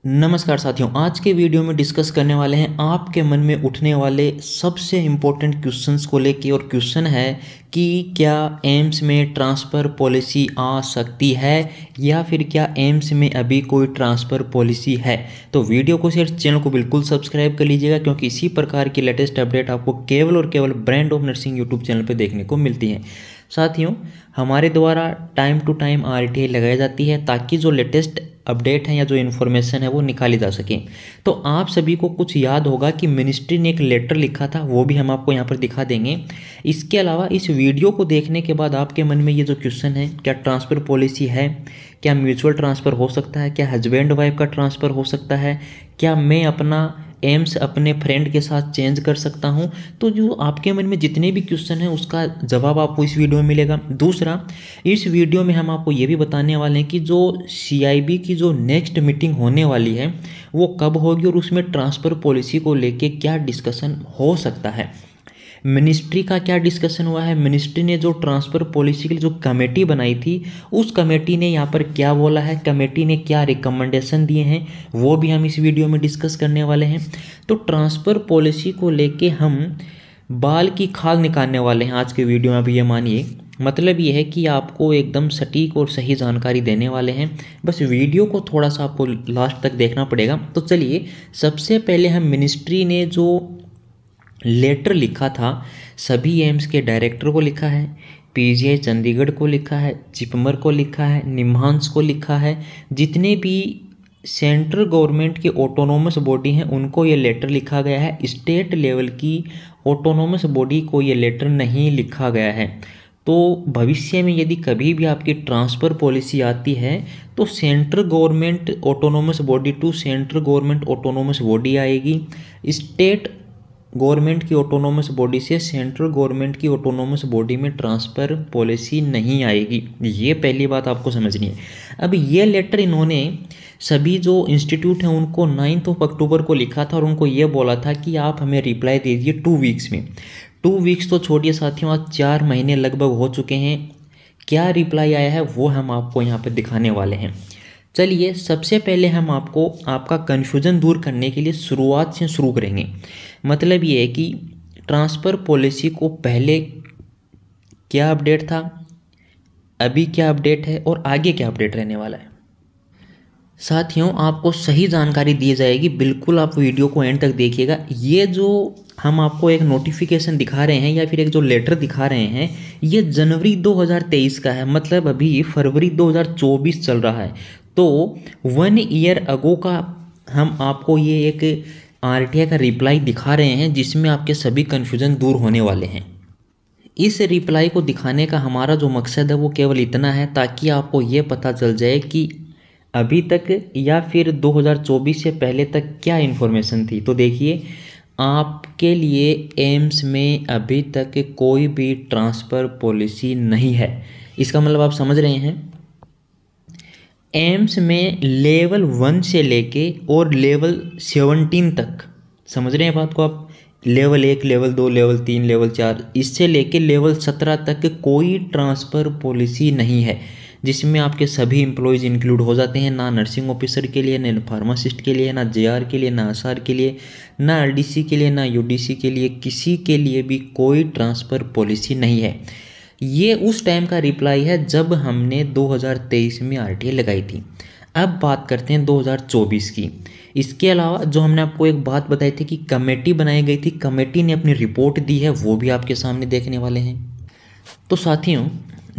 नमस्कार साथियों, आज के वीडियो में डिस्कस करने वाले हैं आपके मन में उठने वाले सबसे इम्पोर्टेंट क्वेश्चंस को लेके। और क्वेश्चन है कि क्या एम्स में ट्रांसफ़र पॉलिसी आ सकती है या फिर क्या एम्स में अभी कोई ट्रांसफ़र पॉलिसी है। तो वीडियो को शेयर, चैनल को बिल्कुल सब्सक्राइब कर लीजिएगा, क्योंकि इसी प्रकार की लेटेस्ट अपडेट आपको केवल और केवल brand of nursing YouTube channel पर देखने को मिलती है। साथियों, हमारे द्वारा टाइम टू टाइम RTI लगाई जाती है ताकि जो लेटेस्ट अपडेट है या जो इन्फॉर्मेशन है वो निकाली जा सके। तो आप सभी को कुछ याद होगा कि मिनिस्ट्री ने एक लेटर लिखा था, वो भी हम आपको यहाँ पर दिखा देंगे। इसके अलावा इस वीडियो को देखने के बाद आपके मन में ये जो क्वेश्चन है, क्या ट्रांसफ़र पॉलिसी है, क्या म्यूचुअल ट्रांसफ़र हो सकता है, क्या हस्बैंड वाइफ का ट्रांसफ़र हो सकता है, क्या मैं अपना एम्स अपने फ्रेंड के साथ चेंज कर सकता हूं। तो जो आपके मन में जितने भी क्वेश्चन हैं उसका जवाब आपको इस वीडियो में मिलेगा। दूसरा, इस वीडियो में हम आपको ये भी बताने वाले हैं कि जो CIB की जो नेक्स्ट मीटिंग होने वाली है वो कब होगी और उसमें ट्रांसफ़र पॉलिसी को लेके क्या डिस्कशन हो सकता है। मिनिस्ट्री का क्या डिस्कशन हुआ है, मिनिस्ट्री ने जो ट्रांसफ़र पॉलिसी के लिए जो कमेटी बनाई थी उस कमेटी ने यहाँ पर क्या बोला है, कमेटी ने क्या रिकमेंडेशन दिए हैं, वो भी हम इस वीडियो में डिस्कस करने वाले हैं। तो ट्रांसफ़र पॉलिसी को लेके हम बाल की खाल निकालने वाले हैं आज के वीडियो में। अभी ये मानिए, मतलब ये है कि आपको एकदम सटीक और सही जानकारी देने वाले हैं। बस वीडियो को थोड़ा सा आपको लास्ट तक देखना पड़ेगा। तो चलिए, सबसे पहले हम मिनिस्ट्री ने जो लेटर लिखा था सभी एम्स के डायरेक्टर को लिखा है, PGI चंडीगढ़ को लिखा है, जिपमर को लिखा है, निम्हांस को लिखा है, जितने भी सेंट्रल गवर्नमेंट के ऑटोनोमस बॉडी हैं उनको ये लेटर लिखा गया है। स्टेट लेवल की ऑटोनोमस बॉडी को ये लेटर नहीं लिखा गया है। तो भविष्य में यदि कभी भी आपकी ट्रांसफ़र पॉलिसी आती है तो central government autonomous body to central government autonomous body आएगी, स्टेट गवर्नमेंट की ऑटोनोमस बॉडी से सेंट्रल गवर्नमेंट की ऑटोनोमस बॉडी में ट्रांसफ़र पॉलिसी नहीं आएगी। ये पहली बात आपको समझनी है। अब ये लेटर इन्होंने सभी जो इंस्टीट्यूट हैं उनको 9 अक्टूबर को लिखा था और उनको ये बोला था कि आप हमें रिप्लाई दे दीजिए 2 वीक्स में। 2 वीक्स तो छोड़िए साथियों, आज 4 महीने लगभग हो चुके हैं। क्या रिप्लाई आया है वो हम आपको यहाँ पर दिखाने वाले हैं। चलिए, सबसे पहले हम आपको आपका कन्फ्यूज़न दूर करने के लिए शुरुआत से शुरू करेंगे। मतलब ये है कि ट्रांसफ़र पॉलिसी को पहले क्या अपडेट था, अभी क्या अपडेट है और आगे क्या अपडेट रहने वाला है। साथियों, आपको सही जानकारी दी जाएगी, बिल्कुल आप वीडियो को एंड तक देखिएगा। ये जो हम आपको एक नोटिफिकेशन दिखा रहे हैं या फिर एक जो लेटर दिखा रहे हैं, ये जनवरी 2023 का है, मतलब अभी फरवरी 2024 चल रहा है। तो 1 ईयर अगो का हम आपको ये एक RTI का रिप्लाई दिखा रहे हैं जिसमें आपके सभी कन्फ्यूज़न दूर होने वाले हैं। इस रिप्लाई को दिखाने का हमारा जो मकसद है वो केवल इतना है ताकि आपको ये पता चल जाए कि अभी तक या फिर 2024 से पहले तक क्या इन्फॉर्मेशन थी। तो देखिए, आपके लिए एम्स में अभी तक कोई भी ट्रांसफ़र पॉलिसी नहीं है। इसका मतलब आप समझ रहे हैं, एम्स में लेवल 1 से लेके और लेवल 17 तक, समझ रहे हैं बात को आप, लेवल 1, लेवल 2, लेवल 3, लेवल 4, इससे लेके लेवल 17 तक कोई ट्रांसफ़र पॉलिसी नहीं है जिसमें आपके सभी एम्प्लॉयज़ इंक्लूड हो जाते हैं। ना नर्सिंग ऑफिसर के लिए, ना फार्मासिस्ट के लिए, ना JR के लिए, ना SR के लिए, ना LDC के लिए, ना UDC के लिए, किसी के लिए भी कोई ट्रांसफ़र पॉलिसी नहीं है। ये उस टाइम का रिप्लाई है जब हमने 2023 में RTI लगाई थी। अब बात करते हैं 2024 की। इसके अलावा जो हमने आपको एक बात बताई थी कि कमेटी बनाई गई थी, कमेटी ने अपनी रिपोर्ट दी है, वो भी आपके सामने देखने वाले हैं। तो साथियों,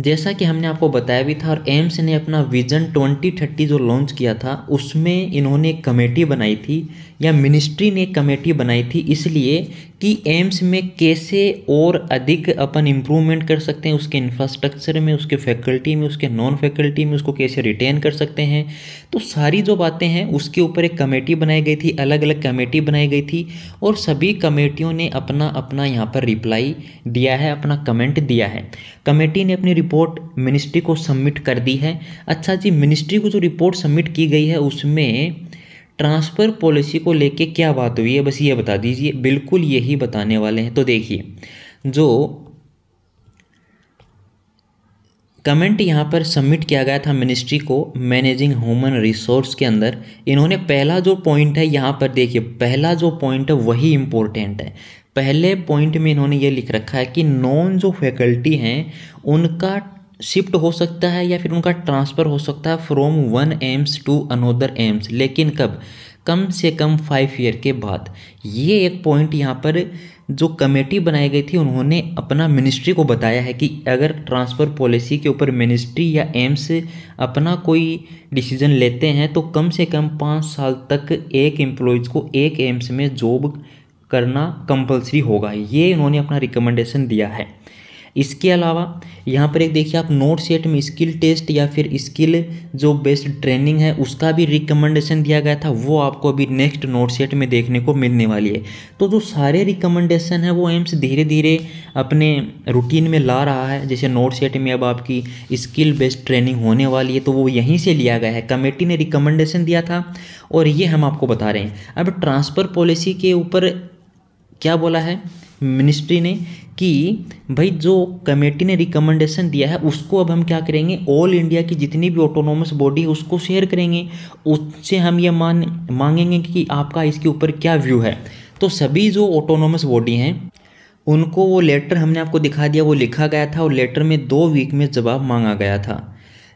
जैसा कि हमने आपको बताया भी था और एम्स ने अपना विजन 2030 जो लॉन्च किया था उसमें इन्होंने एक कमेटी बनाई थी, या मिनिस्ट्री ने एक कमेटी बनाई थी, इसलिए कि एम्स में कैसे और अधिक अपन इम्प्रूवमेंट कर सकते हैं, उसके इंफ्रास्ट्रक्चर में, उसके फैकल्टी में, उसके नॉन फैकल्टी में, उसको कैसे रिटेन कर सकते हैं। तो सारी जो बातें हैं उसके ऊपर एक कमेटी बनाई गई थी, अलग अलग कमेटी बनाई गई थी और सभी कमेटियों ने अपना अपना यहाँ पर रिप्लाई दिया है, अपना कमेंट दिया है। कमेटी ने अपनी रिपोर्ट मिनिस्ट्री को सबमिट कर दी है। अच्छा जी, मिनिस्ट्री को जो रिपोर्ट सबमिट की गई है उसमें ट्रांसफ़र पॉलिसी को लेके क्या बात हुई है, बस ये बता दीजिए। बिल्कुल यही बताने वाले हैं। तो देखिए, जो कमेंट यहाँ पर सबमिट किया गया था मिनिस्ट्री को मैनेजिंग ह्यूमन रिसोर्स के अंदर। इन्होंने पहला जो पॉइंट है यहाँ पर देखिए, पहला जो पॉइंट है वही इम्पोर्टेंट है। पहले पॉइंट में इन्होंने ये लिख रखा है कि नॉन जो फैकल्टी हैं उनका शिफ्ट हो सकता है या फिर उनका ट्रांसफ़र हो सकता है from one AIIMS to another AIIMS, लेकिन कब? कम से कम 5 ईयर के बाद। ये एक पॉइंट यहाँ पर जो कमेटी बनाई गई थी उन्होंने अपना मिनिस्ट्री को बताया है कि अगर ट्रांसफ़र पॉलिसी के ऊपर मिनिस्ट्री या एम्स अपना कोई डिसीजन लेते हैं तो कम से कम 5 साल तक एक एम्प्लॉयज़ को एक एम्स में जॉब करना कंपलसरी होगा। ये इन्होंने अपना रिकमेंडेशन दिया है। इसके अलावा यहाँ पर एक देखिए आप नोट सेट में स्किल टेस्ट या फिर स्किल जो बेस्ड ट्रेनिंग है उसका भी रिकमेंडेशन दिया गया था, वो आपको अभी नेक्स्ट नोट सेट में देखने को मिलने वाली है। तो जो सारे रिकमेंडेशन है वो एम्स धीरे धीरे अपने रूटीन में ला रहा है। जैसे नोट सेट में अब आपकी स्किल बेस्ड ट्रेनिंग होने वाली है तो वो यहीं से लिया गया है, कमेटी ने रिकमेंडेशन दिया था और ये हम आपको बता रहे हैं। अब ट्रांसफ़र पॉलिसी के ऊपर क्या बोला है मिनिस्ट्री ने कि भाई जो कमेटी ने रिकमेंडेशन दिया है उसको अब हम क्या करेंगे, ऑल इंडिया की जितनी भी ऑटोनोमस बॉडी है उसको शेयर करेंगे, उससे हम ये मांगेंगे कि आपका इसके ऊपर क्या व्यू है। तो सभी जो ऑटोनोमस बॉडी हैं उनको वो लेटर हमने आपको दिखा दिया, वो लिखा गया था और लेटर में 2 वीक में जवाब मांगा गया था।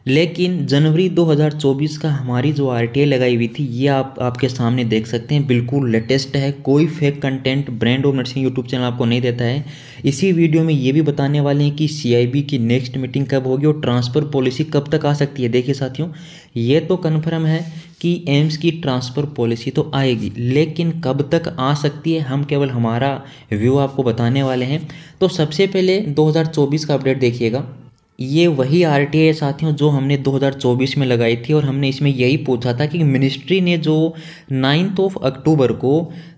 लेकिन जनवरी 2024 का हमारी जो आरटीआई लगाई हुई थी ये आपके सामने देख सकते हैं, बिल्कुल लेटेस्ट है। कोई fake content brand of nursing YouTube channel आपको नहीं देता है। इसी वीडियो में ये भी बताने वाले हैं कि सीआईबी की नेक्स्ट मीटिंग कब होगी और ट्रांसफ़र पॉलिसी कब तक आ सकती है। देखिए साथियों, ये तो कन्फर्म है कि एम्स की ट्रांसफ़र पॉलिसी तो आएगी, लेकिन कब तक आ सकती है हम केवल हमारा व्यू आपको बताने वाले हैं। तो सबसे पहले 2024 का अपडेट देखिएगा। ये वही आरटीआई साथियों जो हमने 2024 में लगाई थी और हमने इसमें यही पूछा था कि मिनिस्ट्री ने जो 9 अक्टूबर को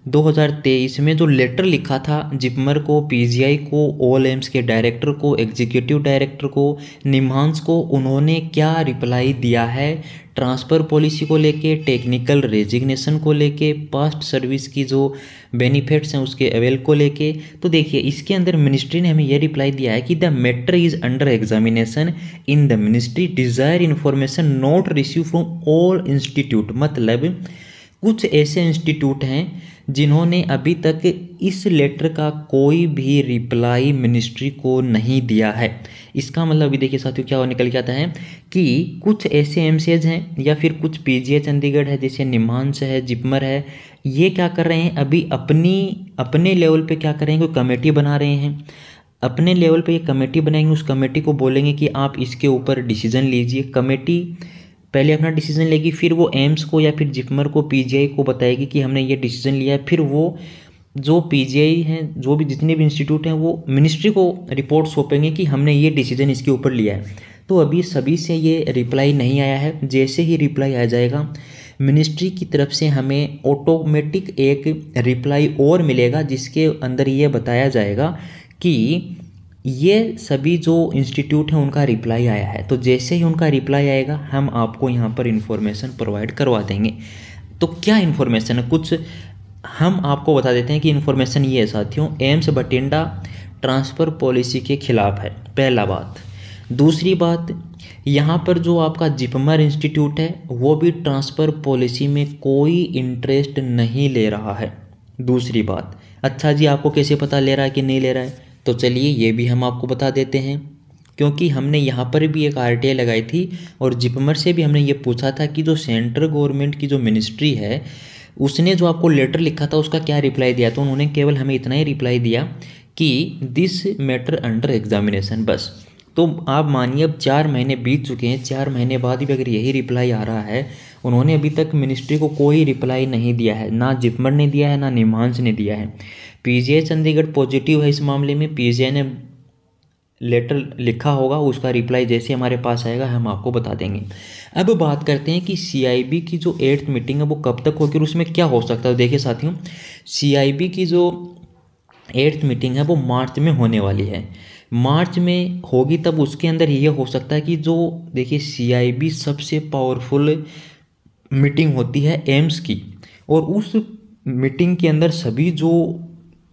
2023 में जो लेटर लिखा था जिपमर को, पीजीआई को, ऑल एम्स के डायरेक्टर को, एग्जीक्यूटिव डायरेक्टर को, निम्हांस को, उन्होंने क्या रिप्लाई दिया है ट्रांसफ़र पॉलिसी को लेके, टेक्निकल रेजिग्नेशन को लेके, पास्ट सर्विस की जो बेनिफिट्स हैं उसके अवेल को लेके। तो देखिए इसके अंदर मिनिस्ट्री ने हमें यह रिप्लाई दिया है कि the matter is under examination in the ministry, desire information not receive from all institute. मतलब कुछ ऐसे इंस्टीट्यूट हैं जिन्होंने अभी तक इस लेटर का कोई भी रिप्लाई मिनिस्ट्री को नहीं दिया है। इसका मतलब अभी देखिए साथियों क्या निकल के आता है कि कुछ ऐसे एमसीएज हैं या फिर कुछ पीजीआई चंडीगढ़ है, जैसे निम्हांस है, जिपमर है, ये क्या कर रहे हैं अभी अपने लेवल पे क्या करेंगे, कोई कमेटी बना रहे हैं। अपने लेवल पे ये कमेटी बनाएंगे, उस कमेटी को बोलेंगे कि आप इसके ऊपर डिसीजन लीजिए। कमेटी पहले अपना डिसीजन लेगी, फिर वो एम्स को या फिर जिपमर को, पीजीआई को बताएगी कि हमने ये डिसीजन लिया है। फिर वो जो पीजीआई हैं, जो भी जितने भी इंस्टीट्यूट हैं, वो मिनिस्ट्री को रिपोर्ट सौंपेंगे कि हमने ये डिसीजन इसके ऊपर लिया है। तो अभी सभी से ये रिप्लाई नहीं आया है। जैसे ही रिप्लाई आ जाएगा मिनिस्ट्री की तरफ से हमें ऑटोमेटिक एक रिप्लाई और मिलेगा जिसके अंदर ये बताया जाएगा कि ये सभी जो इंस्टीट्यूट हैं उनका रिप्लाई आया है। तो जैसे ही उनका रिप्लाई आएगा हम आपको यहाँ पर इन्फॉर्मेशन प्रोवाइड करवा देंगे। तो क्या इन्फॉर्मेशन है, कुछ हम आपको बता देते हैं कि इन्फॉर्मेशन ये है साथियों, एम्स बठिंडा ट्रांसफ़र पॉलिसी के खिलाफ है, पहला बात। दूसरी बात, यहाँ पर जो आपका जिपमर इंस्टीट्यूट है वो भी ट्रांसफ़र पॉलिसी में कोई इंटरेस्ट नहीं ले रहा है। दूसरी बात, अच्छा जी आपको कैसे पता ले रहा है कि नहीं ले रहा है, तो चलिए ये भी हम आपको बता देते हैं, क्योंकि हमने यहाँ पर भी एक आरटीआई लगाई थी और जिपमर से भी हमने ये पूछा था कि जो सेंट्रल गवर्नमेंट की जो मिनिस्ट्री है उसने जो आपको लेटर लिखा था उसका क्या रिप्लाई दिया। तो उन्होंने केवल हमें इतना ही रिप्लाई दिया कि दिस मैटर अंडर एग्जामिनेशन, बस। तो आप मानिए अब 4 महीने बीत चुके हैं, 4 महीने बाद भी अगर यही रिप्लाई आ रहा है, उन्होंने अभी तक मिनिस्ट्री को कोई रिप्लाई नहीं दिया है, ना जिपमर ने दिया है ना निम्हांस ने दिया है। पीजीआई चंडीगढ़ पॉजिटिव है इस मामले में, पीजीआई ने लेटर लिखा होगा, उसका रिप्लाई जैसे हमारे पास आएगा हम आपको बता देंगे। अब बात करते हैं कि सीआईबी की जो 8th मीटिंग है वो कब तक होगी और उसमें क्या हो सकता है। देखिए साथियों, सीआईबी की जो 8th मीटिंग है वो मार्च में होने वाली है। मार्च में होगी तब उसके अंदर ये हो सकता है कि जो देखिए सीआईबी सबसे पावरफुल मीटिंग होती है एम्स की, और उस मीटिंग के अंदर सभी जो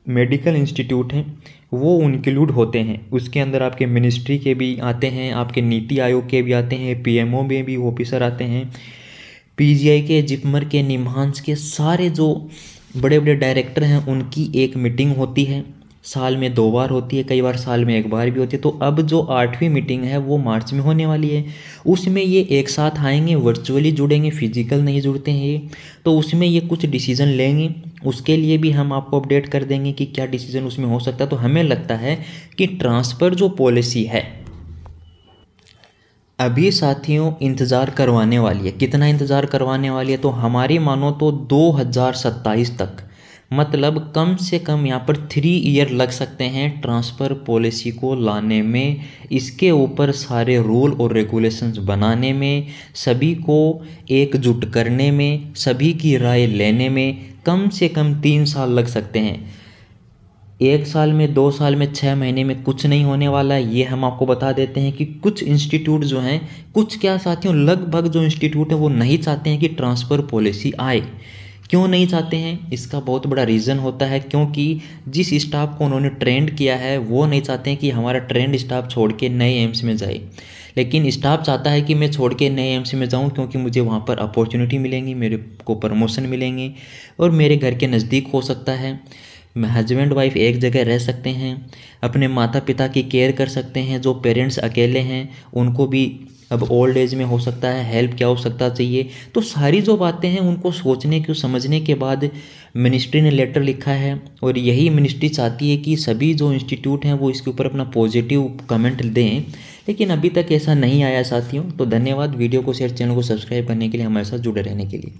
मेडिकल इंस्टीट्यूट हैं वो इंक्लूड होते हैं। उसके अंदर आपके मिनिस्ट्री के भी आते हैं, आपके नीति आयोग के भी आते हैं, पीएमओ में भी ऑफिसर आते हैं, पीजीआई के, जिपमर के, निम्हांस के, सारे जो बड़े बड़े डायरेक्टर हैं उनकी एक मीटिंग होती है। साल में 2 बार होती है, कई बार साल में 1 बार भी होती है। तो अब जो 8वीं मीटिंग है वो मार्च में होने वाली है। उसमें ये एक साथ आएंगे, वर्चुअली जुड़ेंगे, फिजिकल नहीं जुड़ते हैं ये। तो उसमें ये कुछ डिसीजन लेंगे, उसके लिए भी हम आपको अपडेट कर देंगे कि क्या डिसीजन उसमें हो सकता है। तो हमें लगता है कि ट्रांसफ़र जो पॉलिसी है अभी साथियों इंतज़ार करवाने वाली है। कितना इंतज़ार करवाने वाली है? तो हमारी मानो तो 2027 तक, मतलब कम से कम यहाँ पर 3 ईयर लग सकते हैं ट्रांसफ़र पॉलिसी को लाने में, इसके ऊपर सारे रूल और रेगुलेशंस बनाने में, सभी को एकजुट करने में, सभी की राय लेने में कम से कम 3 साल लग सकते हैं। 1 साल में, 2 साल में, 6 महीने में कुछ नहीं होने वाला है। ये हम आपको बता देते हैं कि कुछ इंस्टीट्यूट जो हैं, कुछ क्या साथियों, लगभग जो इंस्टीट्यूट हैं वो नहीं चाहते हैं कि ट्रांसफ़र पॉलिसी आए। क्यों नहीं चाहते हैं? इसका बहुत बड़ा रीज़न होता है, क्योंकि जिस स्टाफ को उन्होंने ट्रेंड किया है वो नहीं चाहते हैं कि हमारा ट्रेंड स्टाफ छोड़ के नए एम्स में जाए। लेकिन स्टाफ चाहता है कि मैं छोड़ के नए एम्स में जाऊं, क्योंकि मुझे वहां पर अपॉर्चुनिटी मिलेंगी, मेरे को प्रमोशन मिलेंगे और मेरे घर के नज़दीक हो सकता है। हस्बैंड वाइफ एक जगह रह सकते हैं, अपने माता पिता की केयर कर सकते हैं। जो पेरेंट्स अकेले हैं उनको भी अब ओल्ड एज में हो सकता है हेल्प क्या हो सकता चाहिए। तो सारी जो बातें हैं उनको सोचने को समझने के बाद मिनिस्ट्री ने लेटर लिखा है, और यही मिनिस्ट्री चाहती है कि सभी जो इंस्टीट्यूट हैं वो इसके ऊपर अपना पॉजिटिव कमेंट दें। लेकिन अभी तक ऐसा नहीं आया साथियों। तो धन्यवाद वीडियो को शेयर, चैनल को सब्सक्राइब करने के लिए, हमारे साथ जुड़े रहने के लिए।